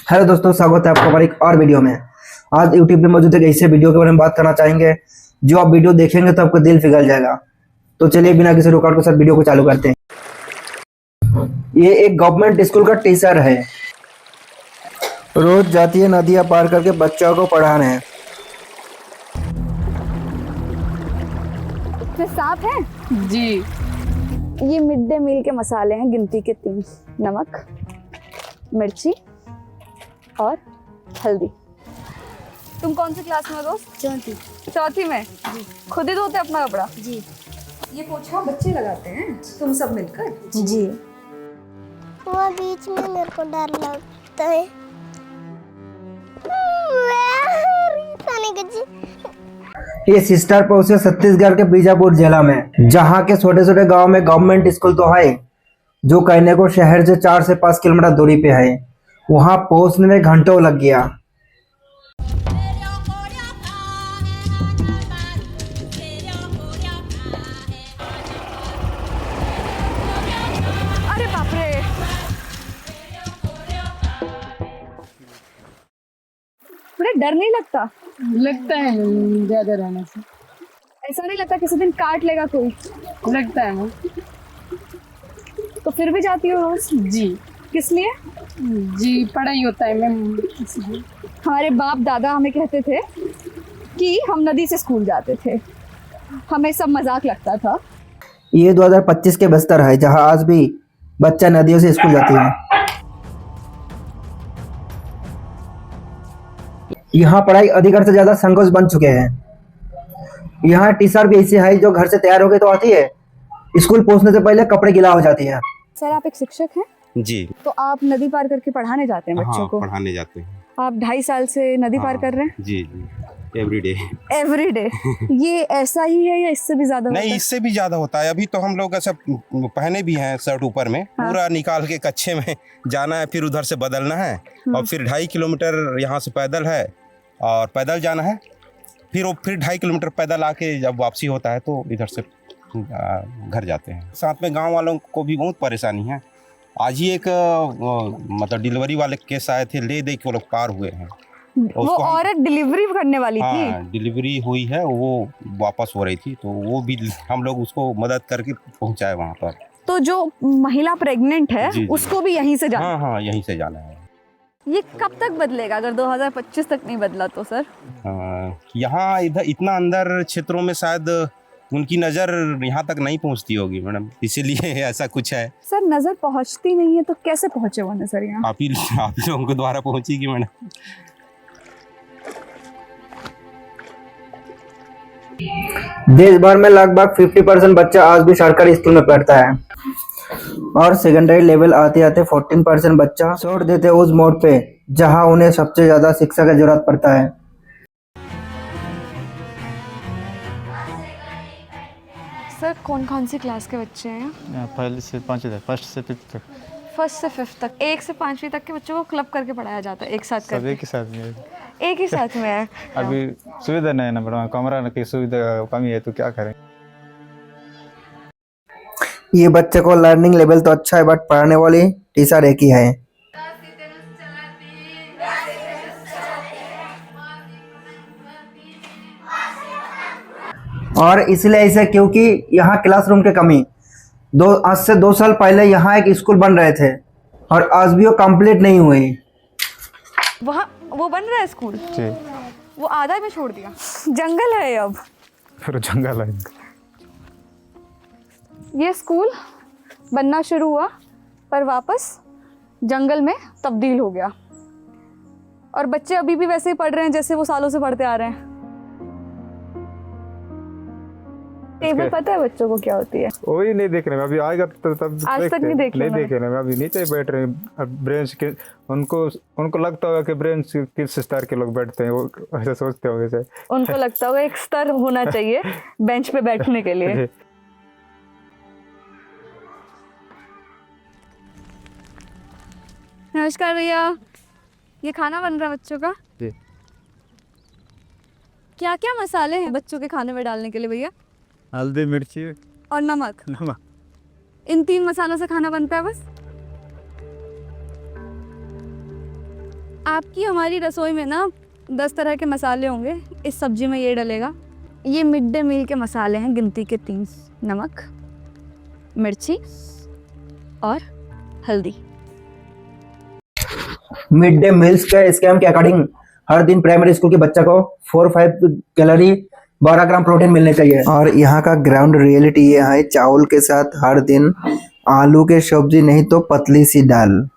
Hello दोस्तों, स्वागत है आपका हमारी एक और वीडियो में। आज यूट्यूब पे मौजूद एक ऐसे वीडियो के बारे में बात करना चाहेंगे जो आप वीडियो देखेंगे तो आपका दिल पिघल जाएगा। तो चलिए बिना किसी रुकावट के साथ वीडियो को चालू करते हैं। ये एक गवर्नमेंट स्कूल का टीचर है, रोज जाती है नदियां पार करके बच्चों को पढ़ाने। इसमें साफ है जी। ये मिड डे मील के मसाले हैं, गिनती के 3। नमक, मिर्ची और हल्दी। तुम कौन सी क्लास में हो दोस्त? चौथी में। जी। खुद ही धोते अपना कपड़ा? जी। ये पोछा बच्चे लगाते हैं, तुम सब मिलकर? जी। वो बीच में मेरे को डर लगता है। ये सिस्टर पोस्ट है छत्तीसगढ़ के बीजापुर जिला में, जहाँ के छोटे छोटे गांव में गवर्नमेंट स्कूल तो है जो कहने को शहर से 4 से 5 किलोमीटर दूरी पे है। वहां पहुंचने में घंटों लग गया। अरे बाप रे, मुझे डर नहीं लगता? लगता है ज्यादा रहने से। ऐसा नहीं लगता किसी दिन काट लेगा कोई? लगता है मैम। तो फिर भी जाती हो रोज? जी। किस लिए? जी, पढ़ाई होता है मैम इसलिए। हमारे बाप दादा हमें कहते थे कि हम नदी से स्कूल जाते थे, हमें सब मजाक लगता था। ये 2025 के बस्तर है, जहां आज भी बच्चा नदियों से स्कूल जाती है। यहाँ पढ़ाई अधिकार से ज्यादा संकोच बन चुके हैं। यहाँ टीचर भी ऐसे है जो घर से तैयार होके तो आती है, स्कूल पहुंचने से पहले कपड़े गीला हो जाती है। सर, आप एक शिक्षक हैं? जी। तो आप नदी पार करके पढ़ाने जाते हैं बच्चों को? पढ़ाने जाते हैं। आप 2.5 साल से नदी पार कर रहे हैं? जी जी, एवरी डे। ये ऐसा ही है या इससे भी ज्यादा? नहीं, इससे भी ज्यादा होता है। अभी तो हम लोग ऐसा पहने भी हैं शर्ट ऊपर में। हाँ। पूरा निकाल के कच्छे में जाना है, फिर उधर से बदलना है और फिर 2.5 किलोमीटर यहाँ से पैदल है और पैदल जाना है। फिर 2.5 किलोमीटर पैदल आके जब वापसी होता है तो इधर से घर जाते हैं। साथ में गांव वालों को भी बहुत परेशानी है। आज ही एक मतलब डिलीवरी वाले केस आए थे, ले दे के वो लोग पार हुए हैं। वो औरत डिलीवरी करने वाली थी? हाँ, डिलीवरी हुई है, वो वापस हो रही थी तो वो भी हम लोग उसको मदद करके पहुंचाए वहाँ पर। तो जो महिला प्रेग्नेंट है जी, जी। उसको भी यहीं से जाना? हाँ, यहीं से जाना है। ये कब तक बदलेगा अगर 2025 तक नहीं बदला तो सर? यहाँ इधर इतना अंदर क्षेत्रों में शायद उनकी नज़र यहाँ तक नहीं पहुँचती होगी मैडम, इसीलिए ऐसा कुछ है। सर, नजर पहुँचती नहीं है तो कैसे पहुँचे वो नजर यहाँ? आप ही लोगों के द्वारा पहुँचेगी मैडम। देश भर में लगभग 50% बच्चा आज भी सरकारी स्कूल में पढ़ता है और सेकेंडरी लेवल आते आते 14% बच्चा छोड़ देते उस मोड़ पे जहां उन्हें सबसे ज्यादा शिक्षा की जरूरत पड़ता है। सर, कौन कौन सी क्लास के बच्चे हैं? पहले से 5 तक, फर्स्ट से 5th तक। फर्स्ट से 5th तक, 1 से 5वीं तक के बच्चों को क्लब करके पढ़ाया जाता है एक साथ सब करके? एक ही साथ में। एक ही साथ में है। अभी सुविधा नहीं है ना मैडम, कमरा की सुविधा कमी है तो क्या करें। ये बच्चे को लर्निंग लेवल तो अच्छा है बट पढ़ाने वाली टीचर एक ही है। और इसलिए ऐसे क्योंकि यहाँ क्लासरूम की कमी। आज से 2 साल पहले यहाँ एक स्कूल बन रहे थे और आज भी वो कंप्लीट नहीं हुए। वहाँ वो बन रहा है स्कूल? जी। वो आधा में छोड़ दिया। जंगल है अब। फिर जंगल है। ये स्कूल बनना शुरू हुआ पर वापस जंगल में तब्दील हो गया और बच्चे अभी भी वैसे ही पढ़ रहे हैं जैसे वो सालों से पढ़ते आ रहे हैं। टेबल पता है बच्चों को क्या होती है? वही नहीं देख रहे हैं, अभी आएगा तो तब आज तक नहीं देख नहीं देखे ना। अभी नीचे बैठ रहे हैं ब्रेंच के। उनको लगता होगा कि ब्रेंच किस स्तर के लोग बैठते हैं, वो ऐसा सोचते होंगे शायद। उनको लगता होगा एक स्तर होना चाहिए बेंच पे बैठने के लिए। नमस्कार भैया, ये खाना बन रहा है बच्चों का? जी। क्या क्या मसाले हैं बच्चों के खाने में डालने के लिए भैया? हल्दी, मिर्ची और नमक। नमक। इन 3 मसालों से खाना बनता है बस? आपकी हमारी रसोई में ना 10 तरह के मसाले होंगे, इस सब्जी में ये डलेगा। ये मिड डे मील के मसाले हैं, गिनती के 3। नमक, मिर्ची और हल्दी। मिड डे मील्स के स्कीम के अकॉर्डिंग हर दिन प्राइमरी स्कूल के बच्चा को 4-5 कैलोरी 12 ग्राम प्रोटीन मिलने चाहिए। और यहाँ का ग्राउंड रियलिटी ये है, चावल के साथ हर दिन आलू के सब्जी, नहीं तो पतली सी दाल।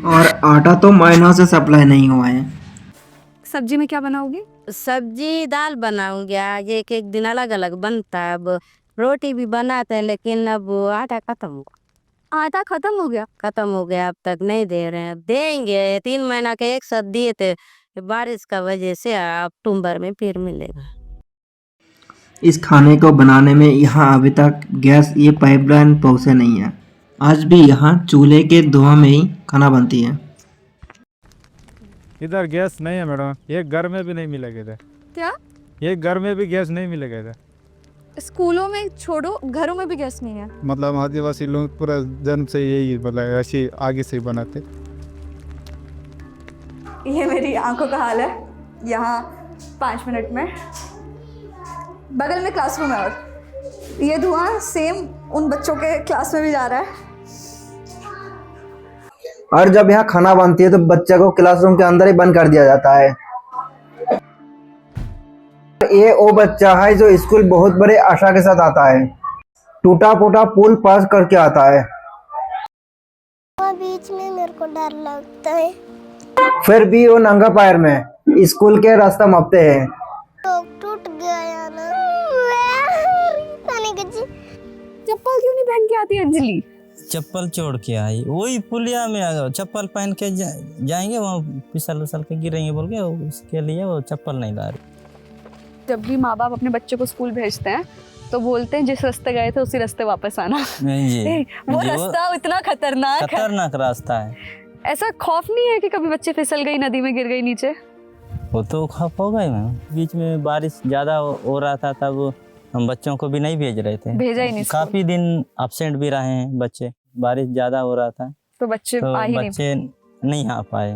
और आटा तो महीनों से सप्लाई नहीं हुआ है। सब्जी में क्या बनाओगी? सब्जी दाल बनाऊंगी। आज एक एक दिन अलग अलग बनता है। अब रोटी भी बनाते हैं, लेकिन अब आटा खत्म हो गया। खत्म हो गया, अब तक नहीं दे रहे हैं। देंगे, 3 महीना के एक साथ दिए थे, बारिश का वजह से अक्टूबर में फिर मिलेगा। इस खाने को बनाने में यहाँ अभी तक गैस ये पाइपलाइन पहुँचे नहीं है। आज भी यहाँ चूल्हे के धुआं में ही खाना बनती है। इधर गैस नहीं है मैडम, एक घर में भी नहीं मिलेगा इधर। क्या? एक घर में भी गैस नहीं मिलेगा इधर। स्कूलों में छोड़ो, घरों में भी गैस नहीं है। मतलब आदिवासी लोग पूरा जन्म से यही मतलब ऐसे आगे से ही बनाते। ये मेरी आंखों का हाल है। यहाँ 5 मिनट में बगल में क्लासरूम है, और ये धुआं सेम उन बच्चों के क्लास में भी जा रहा है। और जब यहाँ खाना बनती है तो बच्चे को क्लासरूम के अंदर ही बंद कर दिया जाता है। ये वो बच्चा है जो स्कूल बहुत बड़े आशा के साथ आता है, टूटा फूटा पुल पास करके आता है, बीच में मेरे को डर लगता है। फिर भी वो नंगा पैर में स्कूल के रास्ता मापते हैं। तो टूट गया ना। चप्पल क्यों नहीं पहन के आती अंजलि? चप्पल छोड़ के आई, वही पुलिया में चप्पल पहन के जाएंगे, वहाँ फिसल उसल के गिरेंगे बोल के, उसके लिए वो चप्पल नहीं ला रही। जब भी माँ बाप अपने बच्चे को स्कूल भेजते हैं तो बोलते हैं जिस रास्ते गए थे उसी रास्ते वापस आना। वो रास्ता इतना खतरनाक रास्ता है। ऐसा खौफ नहीं है कि कभी बच्चे फिसल गई, नदी में गिर गई नीचे? वो तो खौफ हो गई मैम। बीच में बारिश ज्यादा हो रहा था, तब हम बच्चों को भी नहीं भेज रहे थे। भेजा ही नहीं। काफी दिन एब्सेंट भी रहे हैं बच्चे, बारिश ज्यादा हो रहा था तो बच्चे नहीं आ पाए।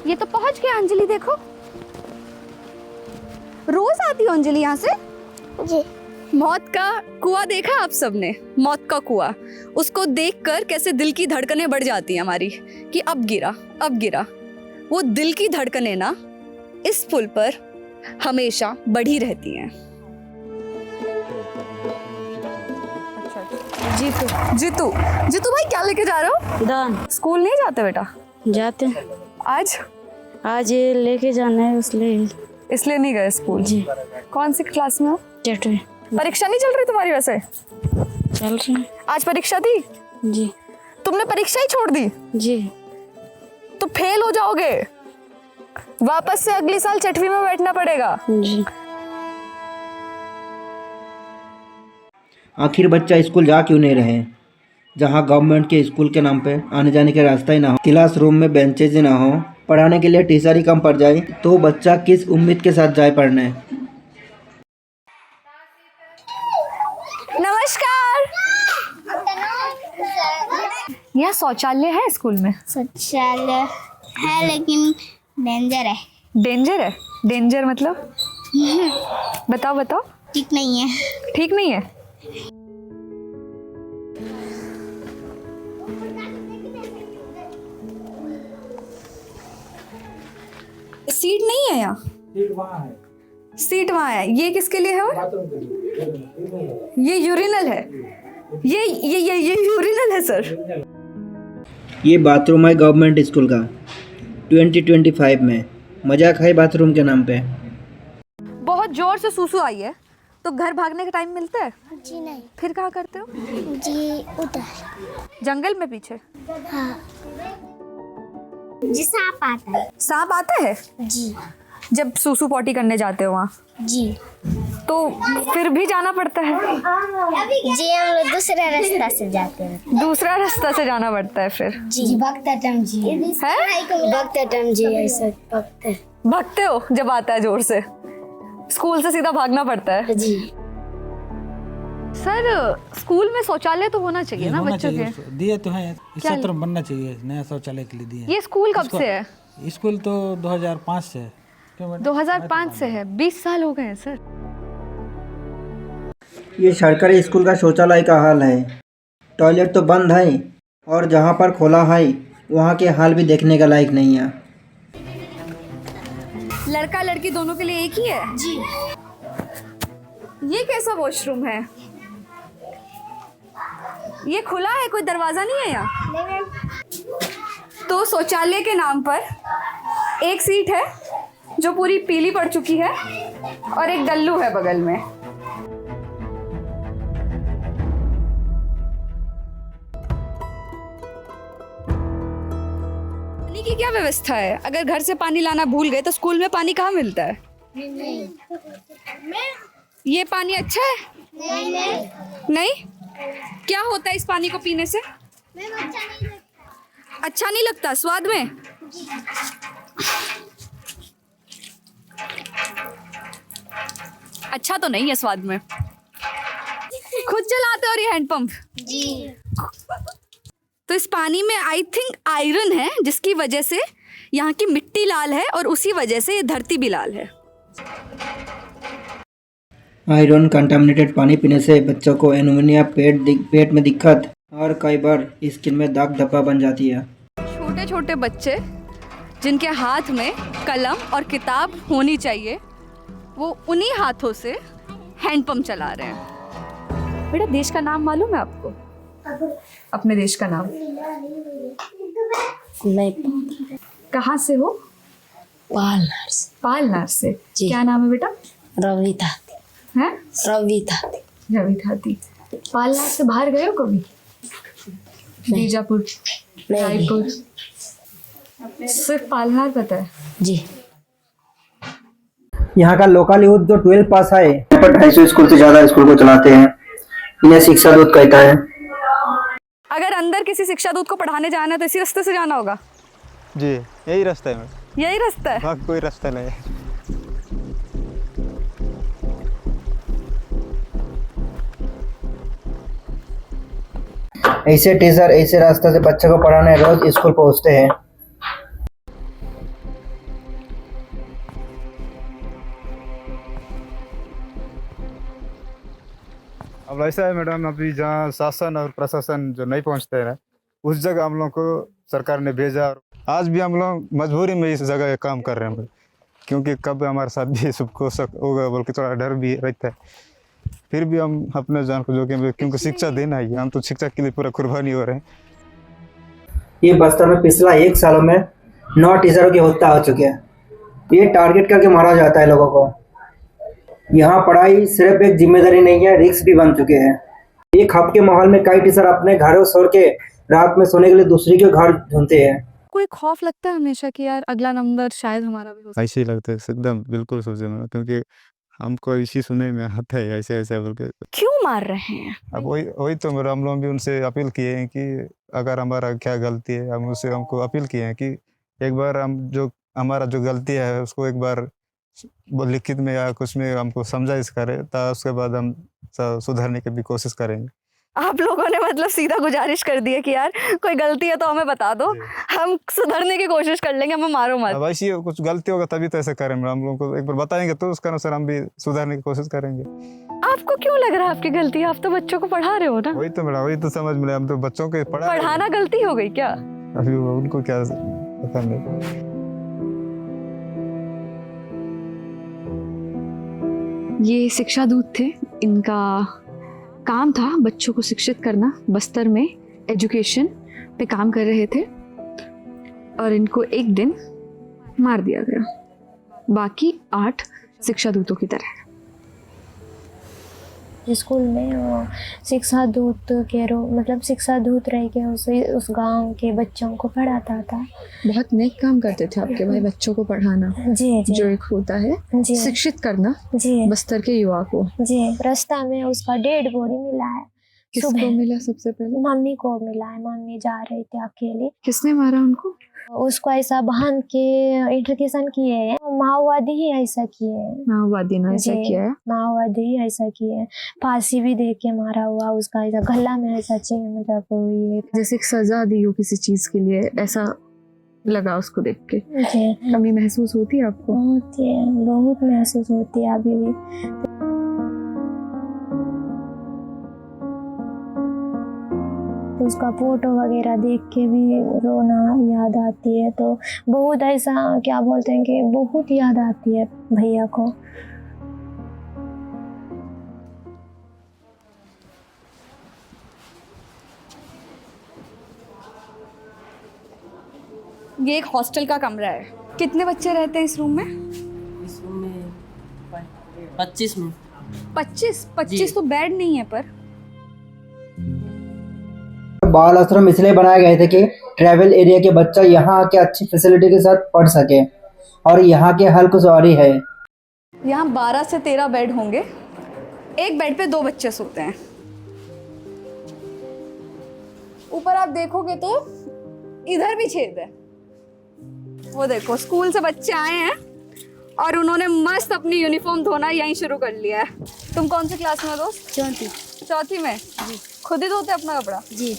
ये तो पहुंच गया अंजलि, देखो। रोज आती हो अंजलि यहाँ से? जी। मौत का कुआं देखा आप सबने? मौत का कुआं, उसको देखकर कैसे दिल की धड़कनें बढ़ जाती हैं हमारी कि अब गिरा। वो दिल की धड़कनें ना इस पुल पर हमेशा बढ़ी रहती हैं। जीतू भाई क्या लेके जा रहे हो? दान। स्कूल नहीं जाते बेटा? जाते। आज ये लेके जाना है, इसलिए नहीं गए स्कूल? जी। कौन सी क्लास में हो? 8वीं। परीक्षा नहीं चल रही तुम्हारी? वैसे चल रही है। आज परीक्षा दी? जी। तुमने परीक्षा ही छोड़ दी? जी। तो फेल हो जाओगे, वापस से अगले साल 6वीं में बैठना पड़ेगा। जी। आखिर बच्चा स्कूल जा क्यों नहीं रहे? जहाँ गवर्नमेंट के स्कूल के नाम पे आने जाने का रास्ता ही ना हो, क्लासरूम में बेंचेज ना हो, पढ़ाने के लिए टीचर ही कम पड़ जाए, तो बच्चा किस उम्मीद के साथ जाए पढ़ने? नमस्कार। यहाँ शौचालय है स्कूल में? शौचालय है लेकिन डेंजर है। डेंजर है? डेंजर मतलब? बताओ। ठीक नहीं है। ठीक नहीं है? सीट नहीं है यहाँ? सीट वहाँ है। ये किसके लिए है? ये यूरिनल है। ये यूरिनल है सर। ये बाथरूम है गवर्नमेंट स्कूल का 2025 में। मजाक है बाथरूम के नाम पे। बहुत जोर से सूसू आई है तो घर भागने का टाइम मिलता है? जी नहीं। फिर कहाँ करते हो? जी उधर जंगल में पीछे? हाँ। जी सांप आता है। सांप आता है? जी। जब सूसू पॉटी करने जाते हो वहाँ? जी। तो फिर भी जाना पड़ता है? जी हम लोग दूसरा रास्ता से जाते हैं। दूसरा रास्ता से जाना पड़ता है फिर? जी। भक्तटम जी है। भक्तटम जी ऐसा भगते हो जब आता है जोर से? स्कूल से सीधा भागना पड़ता है? जी। सर स्कूल में शौचालय तो होना चाहिए ना बच्चों के। दिए तो हैं, इस क्षेत्र में बनना चाहिए, नया शौचालय के लिए दिए। ये स्कूल कब से है? स्कूल तो 2005 से है। क्यों मैडम? 2005 से है, 20 साल हो गए हैं सर। ये सरकारी स्कूल का शौचालय का हाल है। टॉयलेट तो बंद है और जहाँ पर खोला है वहाँ के हाल भी देखने का लायक नहीं है। लड़का लड़की दोनों के लिए एक ही है जी। ये कैसा वॉशरूम है? ये खुला है, कोई दरवाजा नहीं है यहाँ? तो शौचालय के नाम पर एक सीट है जो पूरी पीली पड़ चुकी है और एक डल्लू है बगल में। पानी की क्या व्यवस्था है? अगर घर से पानी लाना भूल गए तो स्कूल में पानी कहाँ मिलता है? ये पानी अच्छा है? नहीं? क्या होता है इस पानी को पीने से? अच्छा नहीं लगता स्वाद में? अच्छा तो नहीं है स्वाद में। खुद चलाते हो ये हैंडपंप? जी। तो इस पानी में आई थिंक आयरन है जिसकी वजह से यहाँ की मिट्टी लाल है और उसी वजह से ये धरती भी लाल है। आयरन कंटामिनेटेड पानी पीने से बच्चों को एनीमिया, पेट में दिक्कत और कई बार स्किन में दाग धब्बा बन जाती है। छोटे छोटे बच्चे जिनके हाथ में कलम और किताब होनी चाहिए वो उन्हीं हाथों से हैंडपंप चला रहे हैं। बेटा देश का नाम मालूम है आपको? अपने देश का नाम? नहीं। कहाँ से हो? पालनार से। पालनार से। जी। क्या नाम है बेटा? रविता हैं? रविता रविता दी। पालनार से बाहर गए हो कभी? बीजापुर, रायपुर? सिर्फ पालनार पता है? जी। यहाँ का लोकल यूथ जो 12 पास है 250 स्कूल से ज्यादा स्कूल को चलाते हैं। इन्हें शिक्षा दूत कहता है। अगर अंदर किसी शिक्षा दूत को पढ़ाने जाना है तो इसी रास्ते से जाना होगा? जी यही रास्ता है मैडम। यही रास्ता है? बाकी कोई रास्ता नहीं है। ऐसे टीचर ऐसे रास्ते से बच्चों को पढ़ाने रोज स्कूल पहुँचते हैं। अब ऐसा है मैडम, अभी जहाँ शासन और प्रशासन जो नहीं पहुँचते हैं उस जगह हम लोग को सरकार ने भेजा और आज भी हम लोग मजबूरी में इस जगह काम कर रहे हैं क्योंकि कब हमारे साथ भी सबको होगा बोल के थोड़ा डर भी रहता है। फिर भी हम अपने जान को जोखिम में, क्योंकि शिक्षा देना ही, हम तो शिक्षा के लिए पूरा कुर्बानी हो रहे हैं। ये बस्तर में पिछला 1 सालों में 9 टीचरों की हत्या हो चुकी है। ये टारगेट करके मारा जाता है लोगों को। यहाँ पढ़ाई सिर्फ एक जिम्मेदारी नहीं है, रिस्क भी बन चुके हैं। एक खप के माहौल में कई टीचर अपने घरों छोड़ के रात में सोने के लिए दूसरे के घर ढूंढते हैं। कोई खौफ लगता है हमेशा कि यार अगला नंबर शायद हमारा भी हो सकता है? ऐसे ही लगता है एकदम बिल्कुल सोचे मैडम, क्योंकि हमको इसी सुनने में आता है ऐसे ऐसे बोल के। क्यों मार रहे हैं? अब वही तो मेरा हम लोग भी उनसे अपील किए हैं कि अगर हमारा क्या गलती है हम उससे हमको अपील किए हैं कि एक बार हम जो हमारा जो गलती है उसको एक बार लिखित में या कुछ में हमको समझाइश करें, तो उसके बाद हम सुधारने की भी कोशिश करेंगे। आप लोगों ने मतलब सीधा गुजारिश कर दी है कि यार कोई गलती है तो हमें बता दो, हम सुधरने की कोशिश कर लेंगे, हमें मारो मत। अब ऐसी कुछ गलती होगा तभी तो ऐसे करेंगे, हम लोगों को एक बार बताएंगे तो उसका अनुसार हम भी सुधारने की कोशिश करेंगे। आपको क्यों लग रहा है आपकी गलती है? आप तो बच्चों को पढ़ा रहे हो ना। वही तो मेरा, वही तो समझ में हम तो बच्चों के पढ़ाना गलती हो गई क्या? अभी उनको क्या पता नहीं। ये शिक्षा दूत थे, इनका काम था बच्चों को शिक्षित करना। बस्तर में एजुकेशन पे काम कर रहे थे और इनको एक दिन मार दिया गया, बाकी 8 शिक्षा दूतों की तरह। स्कूल में वो शिक्षा दूत के मतलब शिक्षा दूत रह के उस गांव के बच्चों को पढ़ाता था। बहुत नेक काम करते थे आपके भाई, बच्चों को पढ़ाना। जी जी। जो एक होता है जी शिक्षित करना जी बस्तर के युवा को। जी। रास्ता में उसका डेड बॉडी मिला है। किसको मिला सबसे पहले? मम्मी को मिला है। मम्मी जा रही थी अकेले। किसने मारा उनको? उसको ऐसा बांध के इंटरकेशन किए हैं। माओवादी ही ऐसा किए हैं। माओवादी ने ऐसा जी, किया है। माओवादी ही ऐसा किए हैं। फांसी भी दे के मारा हुआ उसका, ऐसा गला में ऐसा मतलब ये जैसे एक सजा दी हो किसी चीज के लिए, ऐसा लगा उसको देख के। जी कमी महसूस होती है आपको? होती है, बहुत महसूस होती है अभी भी। तो उसका फोटो वगैरह देख के भी रोना याद आती है। तो बहुत ऐसा क्या बोलते हैं कि बहुत याद आती है भैया को। ये एक हॉस्टल का कमरा है। कितने बच्चे रहते हैं इस रूम में? इस रूम में 25 में 25 तो बेड नहीं है पर। बाल आश्रम इसलिए बनाए गए थे कि ट्रैवल एरिया के बच्चा यहाँ आके अच्छी फैसिलिटी के साथ पढ़ सके, और यहाँ के हल कुछ और ही है। यहाँ 12 से 13 बेड होंगे। एक बेड पे 2 बच्चे सोते हैं। ऊपर आप देखोगे तो इधर भी छेद है। वो देखो, स्कूल से बच्चे आए हैं और उन्होंने मस्त अपनी यूनिफॉर्म धोना यहीं शुरू कर लिया है। तुम कौन सी क्लास में हो दोस्त? चौथी में? जी। खुद ही धोते अपना कपड़ा? जी।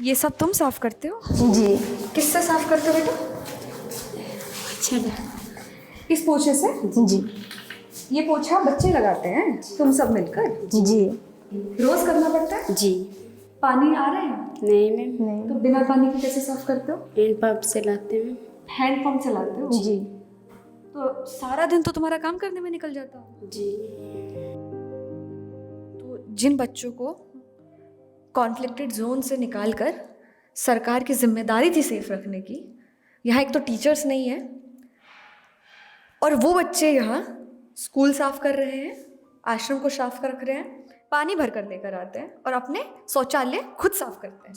ये सब तुम साफ करते हो? जी। किससे साफ करते हो बेटा? इस पोछे से? जी। ये पोछा बच्चे लगाते हैं, तुम सब मिलकर? जी। रोज करना पड़ता है? जी। पानी आ रहे हैं? नहीं मैम, नहीं। तो बिना पानी के कैसे साफ करते हो? हैंड पंप से लाते हैं। हैंड पंप चलाते हो? जी। तो सारा दिन तो तुम्हारा काम करने में निकल जाता हो। जी। तो जिन बच्चों को कॉन्फ्लिक्टेड जोन से निकालकर सरकार की जिम्मेदारी थी सेफ रखने की, यहाँ एक तो टीचर्स नहीं है और वो बच्चे यहाँ स्कूल साफ कर रहे हैं, आश्रम को साफ कर रख रहे हैं, पानी भर कर लेकर आते हैं और अपने शौचालय खुद साफ करते हैं।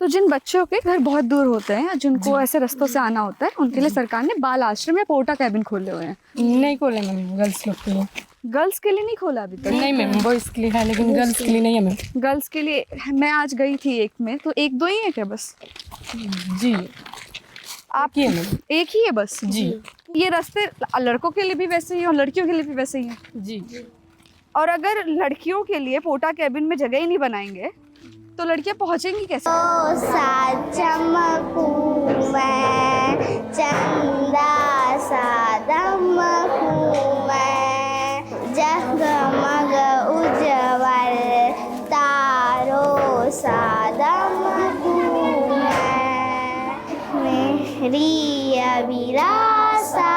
तो जिन बच्चों के घर बहुत दूर होते हैं, जिनको ऐसे रास्तों से आना होता है, उनके लिए सरकार ने बाल आश्रम या पोटा कैबिन खोले हुए हैं। नहीं खोले मैम, गर्ल्स लोग के लिए। गर्ल्स के लिए नहीं खोला अभी तक? नहीं मैम, बॉयज़ के लिए है लेकिन गर्ल्स के लिए नहीं है मैम। गर्ल्स के लिए मैं आज गई थी एक में, तो 1-2 ही है क्या बस? जी। आप है मैम। एक ही है बस? जी। ये रास्ते लड़कों के लिए भी वैसे ही और लड़कियों के लिए भी वैसे ही हैं? जी। और अगर लड़कियों के लिए पोटा कैबिन में जगह ही नहीं बनाएंगे तो लड़कियां पहुंचेंगी कैसे? चमकू मैं चंदा सा दमकू मैं, जगमग उज्जवल तारों सा दमकू मैं, मेरी अभिलाषा